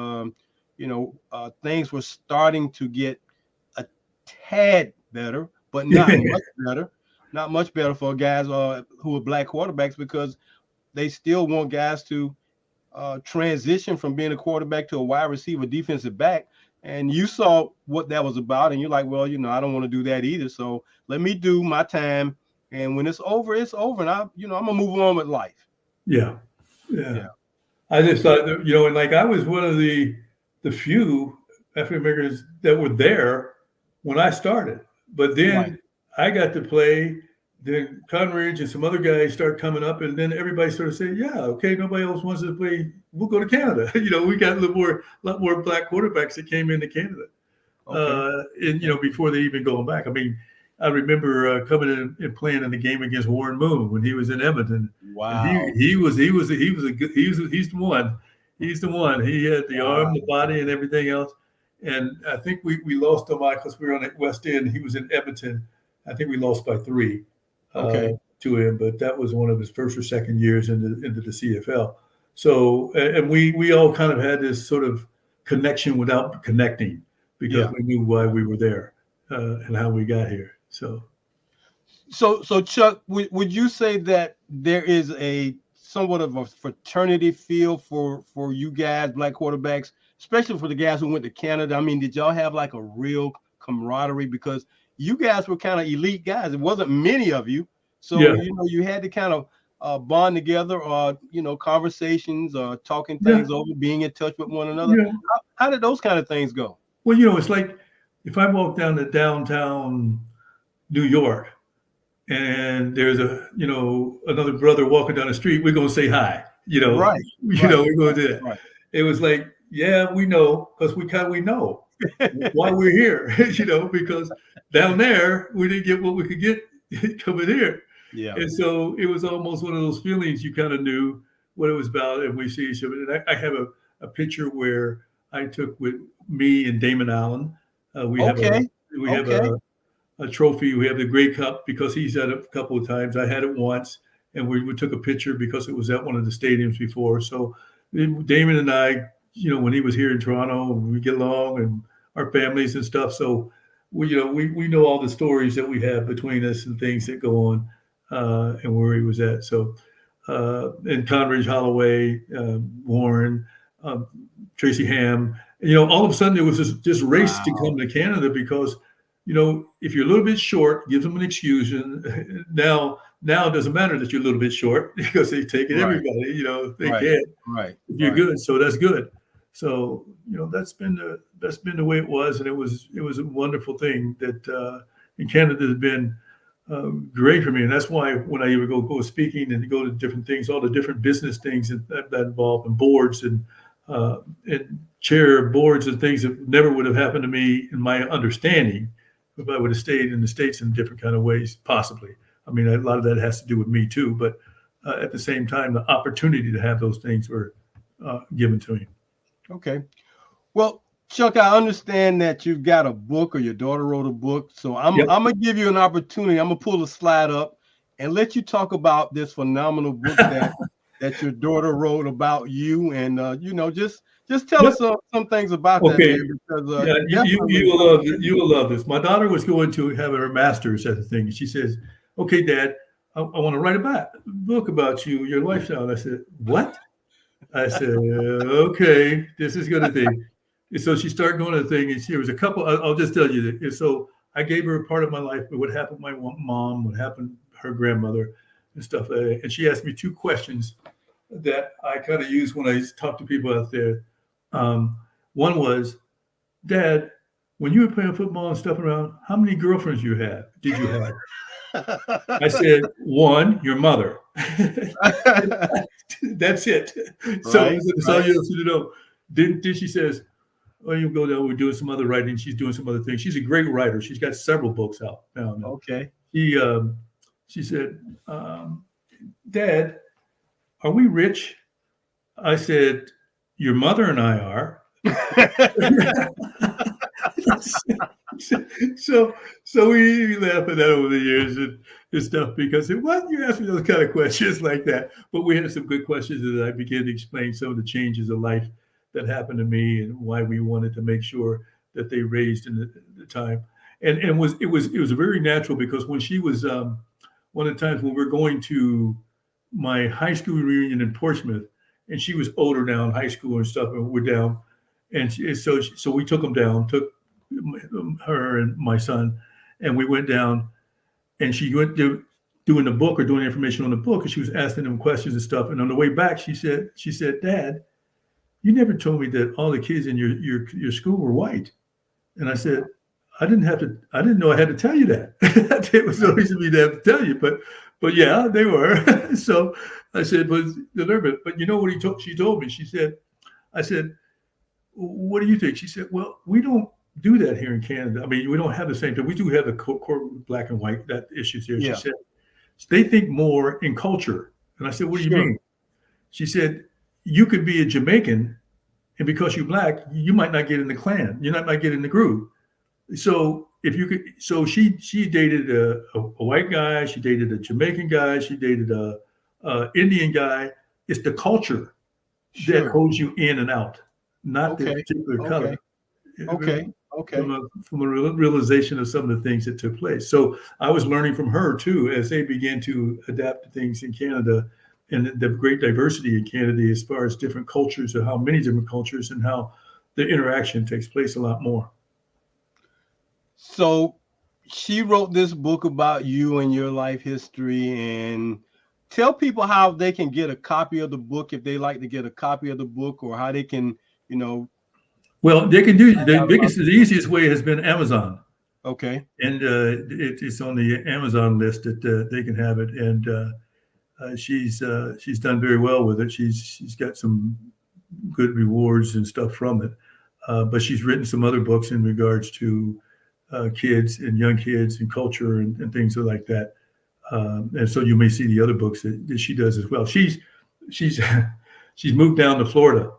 Things were starting to get a tad better, but not much better. Not much better for guys who are black quarterbacks because they still want guys to transition from being a quarterback to a wide receiver, defensive back. And you saw what that was about, and you're like, well, I don't want to do that either. So let me do my time, and when it's over, it's over, and I'm gonna move on with life. Yeah. Yeah. Yeah, I just thought that, and like I was one of the few African Americans that were there when I started. But right. then I got to play. Then Conridge and some other guys start coming up, and then everybody sort of said, "Yeah, okay, nobody else wants to play. We'll go to Canada." We got a lot more black quarterbacks that came into Canada, Okay. and Yeah. before they even going back. I mean, I remember coming in and playing in the game against Warren Moon when he was in Edmonton, and Wow. he's the one. He's the one. He had the arm, Wow. the body, and everything else. And I think we lost to Mike because we were on the West End. He was in Edmonton. I think we lost by 3 Okay. to him, but that was one of his first or second years into the CFL. So, and we all kind of had this sort of connection without connecting because Yeah. we knew why we were there and how we got here. So, So Chuck, would you say that there is a somewhat of a fraternity feel for you guys, black quarterbacks, especially for the guys who went to Canada? I mean, did y'all have like a real camaraderie? Because you guys were kind of elite guys. It wasn't many of you, so Yeah. you had to kind of bond together, or conversations, or talking Yeah. things over, being in touch with one another. Yeah. How did those kind of things go? Well, it's like if I walk down to downtown New York and there's another brother walking down the street, we're gonna say hi. Right, We're gonna do that. right. It was like, yeah, we know because we know why we're here. Because down there we didn't get what we could get coming here. Yeah. And so it was almost one of those feelings you kind of knew what it was about, and we see each other. And I have a picture where I took with me and Damon Allen. We have a trophy. We have the Grey Cup because he's had it a couple of times. I had it once, and we took a picture because it was at one of the stadiums before. So Damon and I, when he was here in Toronto, we get along, and our families and stuff. So we know all the stories that we have between us and things that go on, and where he was at. So and Conridge Holloway, Warren, Tracy Ham, all of a sudden it was just race to come to Canada because, if you're a little bit short, give them an excuse. And now it doesn't matter that you're a little bit short because they take it everybody, they can't. Right. If you're good, so that's good. So that's been the way it was, and it was a wonderful thing that in Canada has been great for me, and that's why when I ever go speaking and go to different things, all the different business things that involve and boards and chair boards and things that never would have happened to me in my understanding if I would have stayed in the States in different kind of ways, possibly. I mean, a lot of that has to do with me too, but at the same time, the opportunity to have those things were given to me. Okay. Well, Chuck, I understand that you've got a book, or your daughter wrote a book. So I'm gonna give you an opportunity. I'm gonna pull a slide up and let you talk about this phenomenal book that your daughter wrote about you, and just tell us some things about that. Okay. Man, because you will love this. My daughter was going to have her master's at the thing, and she says, "Okay, Dad, I want to write a book about you, your lifestyle." And I said, "What?" I said, "Okay, this is going to be." And so she started going to the thing, and there was a couple. I'll just tell you that. And so I gave her a part of my life, what happened to my mom, what happened to her grandmother, and stuff like that. And she asked me two questions that I kind of use when I talk to people out there. One was, "Dad, when you were playing football and stuff around, how many girlfriends did you have?" I said, "One, your mother." That's it. So that's all you have to know. Then she says, "Oh, you go down. We're doing some other writing. She's doing some other things. She's a great writer. She's got several books out now." Okay. She said, "Dad, are we rich?" I said, "Your mother and I are." So we laugh at that over the years and stuff because what you ask me those kind of questions like that. But we had some good questions that I began to explain some of the changes of life that happened to me and why we wanted to make sure that they raised in the time. And it was very natural because when she was one of the times when we were going to my high school reunion in Portsmouth, and she was older now in high school and stuff, and we're down, and so we took them down, took her and my son, and we went down, and she went to doing the book or doing information on the book, and she was asking them questions and stuff. And on the way back, she said, "Dad, you never told me that all the kids in your school were white." And I said, I didn't know I had to tell you that. It was no reason for me to have to tell you, but yeah, they were. So I said, but you know what she told me? I said, "What do you think?" She said, "Well, we don't do that here in Canada. I mean, we don't have the same thing. We do have the court black and white, that issues here." Yeah. She said, "They think more in culture." And I said, "What do you mean?" She said, "You could be a Jamaican, and because you're black, you might not get in the clan. You might get in the group. So if you could, so she dated a white guy, she dated a Jamaican guy, she dated a Indian guy. It's the culture that holds you in and out, not the particular color." Okay. From a realization of some of the things that took place. So I was learning from her too, as they began to adapt to things in Canada and the great diversity in Canada as far as different cultures and how many different cultures and how the interaction takes place a lot more. So she wrote this book about you and your life history, and tell people how they can get a copy of the book if they like to get a copy of the book, or how they can, you know, Well, they can do find the out about biggest, the the book. easiest way has been Amazon, Okay. and it's on the Amazon list that they can have it. And she's done very well with it. She's got some good rewards and stuff from it. But she's written some other books in regards to kids and young kids and culture and things like that. And so you may see the other books that she does as well. She's she's moved down to Florida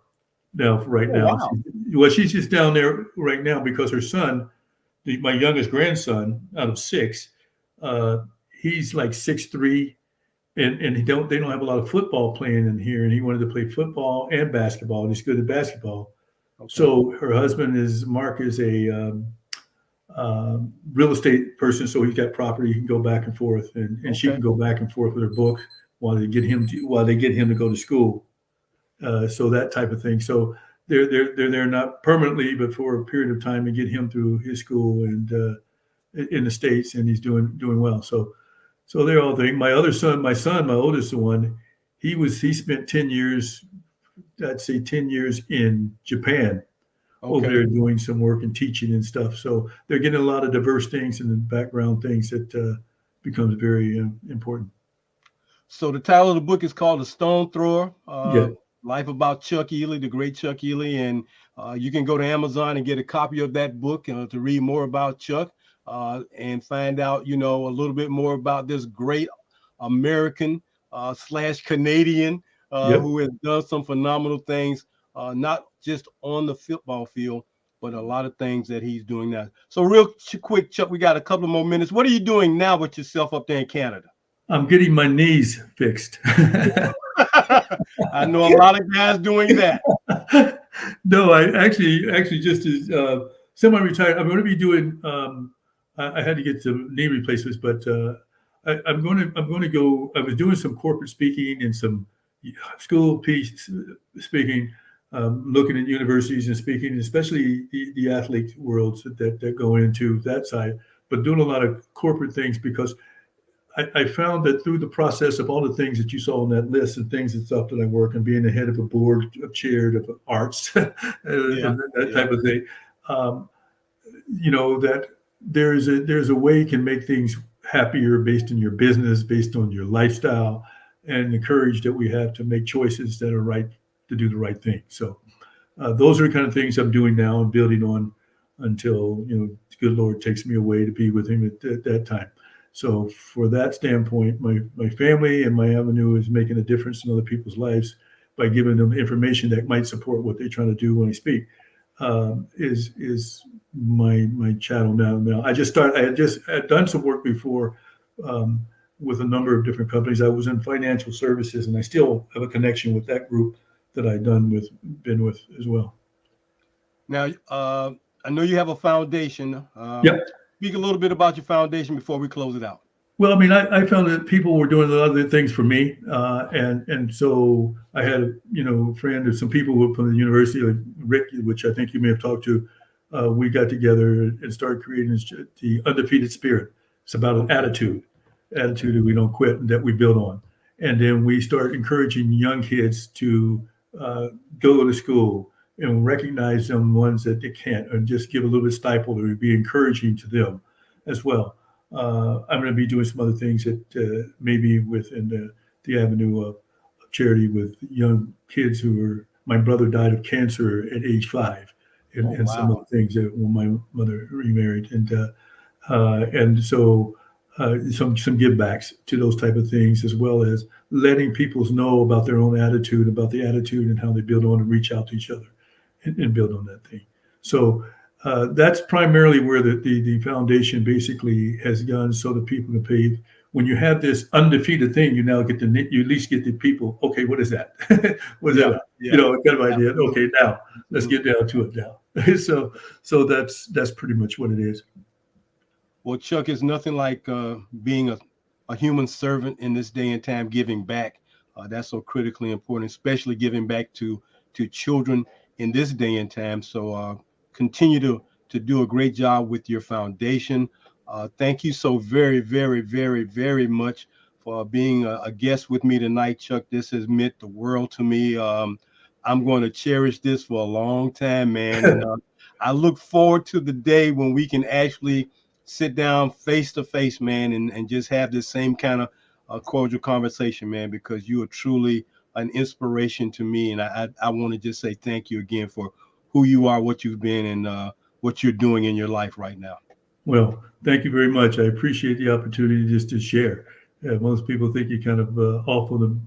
now. Right Oh now, wow. she's just down there right now because her son, my youngest grandson, out of six, uh, he's like 6'3", and they don't have a lot of football playing in here, and he wanted to play football and basketball, and he's good at basketball. Okay. So her husband is Mark is a real estate person, so he's got property. He can go back and forth, and she Okay. can go back and forth with her book while they get him to go to school. So that type of thing. So they're there not permanently, but for a period of time to get him through his school and in the states, and he's doing well. So they're all things. My son, my oldest one, he spent 10 years. I'd say 10 years in Japan over Okay. there doing some work and teaching and stuff. So they're getting a lot of diverse things and background things that becomes very important. So the title of the book is called The Stone Thrower, Yeah. Life About Chuck Ely, the great Chuck Ely. And you can go to Amazon and get a copy of that book to read more about Chuck and find out, you know, a little bit more about this great American slash Canadian Yep. who has done some phenomenal things, not just on the football field, but a lot of things that he's doing now. So real quick, Chuck, we got a couple of more minutes. What are you doing now with yourself up there in Canada? I'm getting my knees fixed. I know a lot of guys doing that. No, I actually just as semi-retired. I'm going to be doing. I had to get some knee replacements, but I'm going to go. I was doing some corporate speaking and some school piece speaking, looking at universities and speaking, especially the athlete worlds that go into that side, but doing a lot of corporate things because I found that through the process of all the things that you saw on that list and things and stuff that I work and being the head of a board of chair of arts and Yeah, that yeah. type of thing, um, that there's a way you can make things happier based on your business, based on your lifestyle, and the courage that we have to make choices that are right to do the right thing. So those are the kind of things I'm doing now and building on until the good Lord takes me away to be with Him at that time. So for that standpoint, my family and my avenue is making a difference in other people's lives by giving them information that might support what they're trying to do when I speak. Is my channel now. Now I had done some work before with a number of different companies. I was in financial services, and I still have a connection with that group that I been with as well. Now, I know you have a foundation. Yep. Speak a little bit about your foundation before we close it out. Well, I mean, I found that people were doing a lot of things for me, and so I had a friend of some people from the university, like Rick, which I think you may have talked to. We got together and started creating the Undefeated Spirit. It's about an Okay. attitude that we don't quit and that we build on. And then we start encouraging young kids to go to school and recognize them ones that they can't, and just give a little bit of stipend or be encouraging to them as well. I'm going to be doing some other things that maybe within the avenue of charity with young kids who are. My brother died of cancer at age 5, Oh and some of wow. the things that when my mother remarried, and so some give backs to those type of things, as well as letting people know about their own attitude, about the attitude and how they build on and reach out to each other and build on that thing. So that's primarily where the foundation basically has gone, so that people can pay. When you have this undefeated thing, you now you at least get the people. Okay, what is that? What is that Yeah, about? yeah, Kind of idea. absolutely. Okay, now let's Mhm. get down to it now. So that's pretty much what it is. Well, Chuck, is nothing like being a human servant in this day and time, giving back. That's so critically important, especially giving back to children in this day and time. So continue to do a great job with your foundation. Thank you so very, very, very, very much for being a guest with me tonight, Chuck. This has meant the world to me. I'm going to cherish this for a long time, man. And I look forward to the day when we can actually sit down face to face, man, and just have this same kind of cordial conversation, man, because you are truly an inspiration to me. And I want to just say thank you again for who you are, what you've been, and what you're doing in your life right now. Well, thank you very much. I appreciate the opportunity just to share. Most people think you're kind of off on the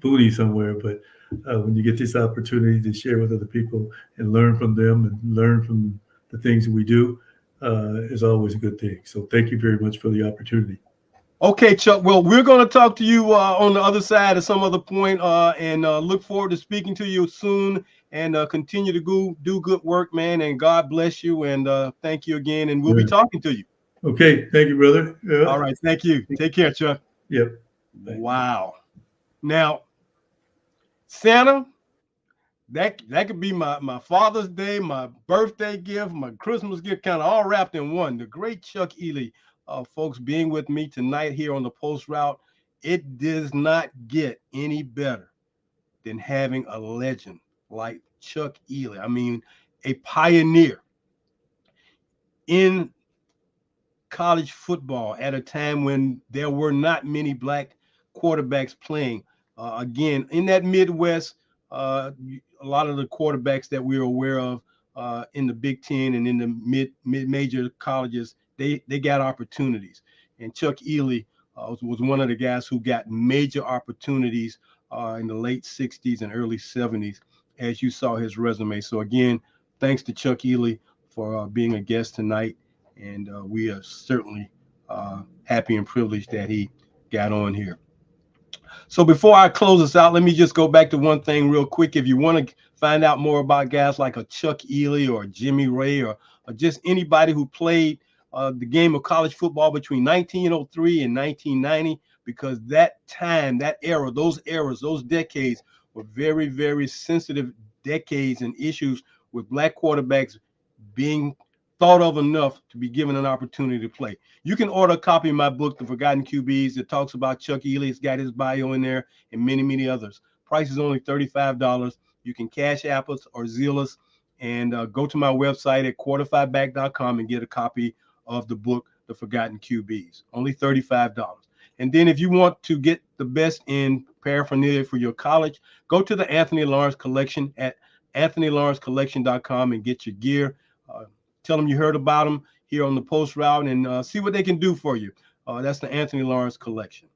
booty somewhere, but when you get this opportunity to share with other people and learn from them and learn from the things that we do, is always a good thing. So thank you very much for the opportunity. Okay, Chuck. Well, we're going to talk to you on the other side at some other point, and look forward to speaking to you soon. And continue to do good work, man. And God bless you. And thank you again. And we'll be talking to you. Okay. Thank you, brother. All right. Thank you. Take care, Chuck. Yep. Wow. Now, Santa, that could be my Father's Day, my birthday gift, my Christmas gift, kind of all wrapped in one. The great Chuck Ealy, folks, being with me tonight here on the Post Route. It does not get any better than having a legend like Chuck Ealy. I mean, a pioneer in college football at a time when there were not many black quarterbacks playing. Again, in that Midwest, a lot of the quarterbacks that we're aware of in the Big Ten and in the mid-major colleges, they got opportunities. And Chuck Ealy was one of the guys who got major opportunities in the late 60s and early 70s, as you saw his resume. So again, thanks to Chuck Ealy for being a guest tonight. And we are certainly happy and privileged that he got on here. So before I close this out, let me just go back to one thing real quick. If you want to find out more about guys like a Chuck Ealy or Jimmy Ray or just anybody who played the game of college football between 1903 and 1990, because that time, that era, those eras, those decades were very, very sensitive decades and issues with black quarterbacks being thought of enough to be given an opportunity to play. You can order a copy of my book, The Forgotten QBs, that talks about Chuck Ealy. It's got his bio in there and many, many others. Price is only $35. You can Cash App us or Zelle us and go to my website at quarterfiveback.com and get a copy of the book, The Forgotten QBs. Only $35. And then if you want to get the best in paraphernalia for your college, go to the Anthony Lawrence Collection at anthonylawrencecollection.com and get your gear. Tell them you heard about them here on the Post Route and see what they can do for you. That's the Anthony Lawrence Collection.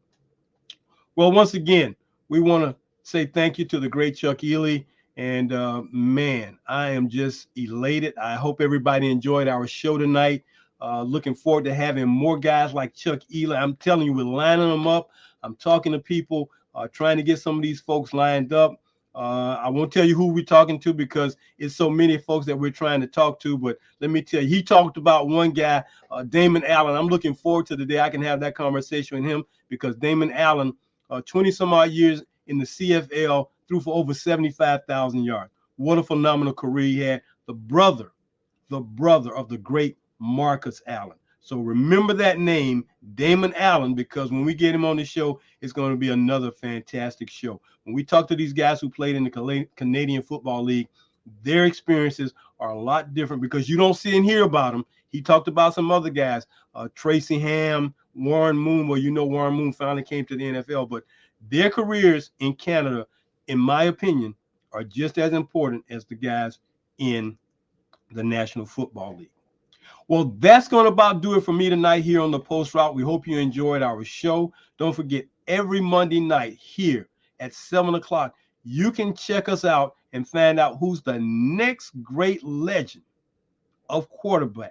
Well, once again, we want to say thank you to the great Chuck Ealy. And man, I am just elated. I hope everybody enjoyed our show tonight. Looking forward to having more guys like Chuck Ealy. I'm telling you, we're lining them up. I'm talking to people, trying to get some of these folks lined up. I won't tell you who we're talking to because it's so many folks that we're trying to talk to. But let me tell you, he talked about one guy, Damon Allen. I'm looking forward to the day I can have that conversation with him because Damon Allen, 20 some odd years in the CFL, threw for over 75,000 yards. What a phenomenal career he had. The brother of the great Marcus Allen. So remember that name, Damon Allen, because when we get him on the show, it's going to be another fantastic show. When we talk to these guys who played in the Canadian Football League, their experiences are a lot different because you don't see and hear about them. He talked about some other guys, Tracy Ham, Warren Moon. Well, you know Warren Moon finally came to the NFL, but their careers in Canada, in my opinion, are just as important as the guys in the National Football League. Well, that's going to about do it for me tonight here on the Post Route. We hope you enjoyed our show. Don't forget, every Monday night here at 7 o'clock, you can check us out and find out who's the next great legend of quarterbacks,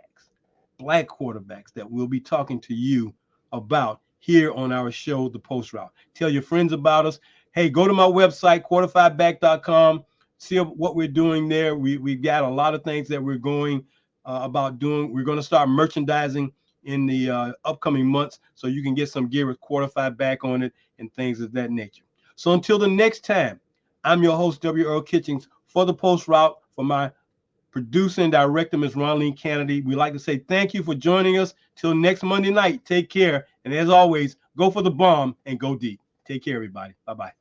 black quarterbacks, that we'll be talking to you about here on our show, The Post Route. Tell your friends about us. Hey, go to my website, quarterfiveback.com. See what we're doing there. We got a lot of things that we're going about doing. We're going to start merchandising in the upcoming months so you can get some gear with Quarter5 Back on it and things of that nature. So until the next time, I'm your host, W. Earl Kitchings, for the Post Route, for my Producer and director, Ms. Ronline Kennedy. We'd like to say thank you for joining us. Till next Monday night, take care. And as always, go for the bomb and go deep. Take care, everybody. Bye-bye.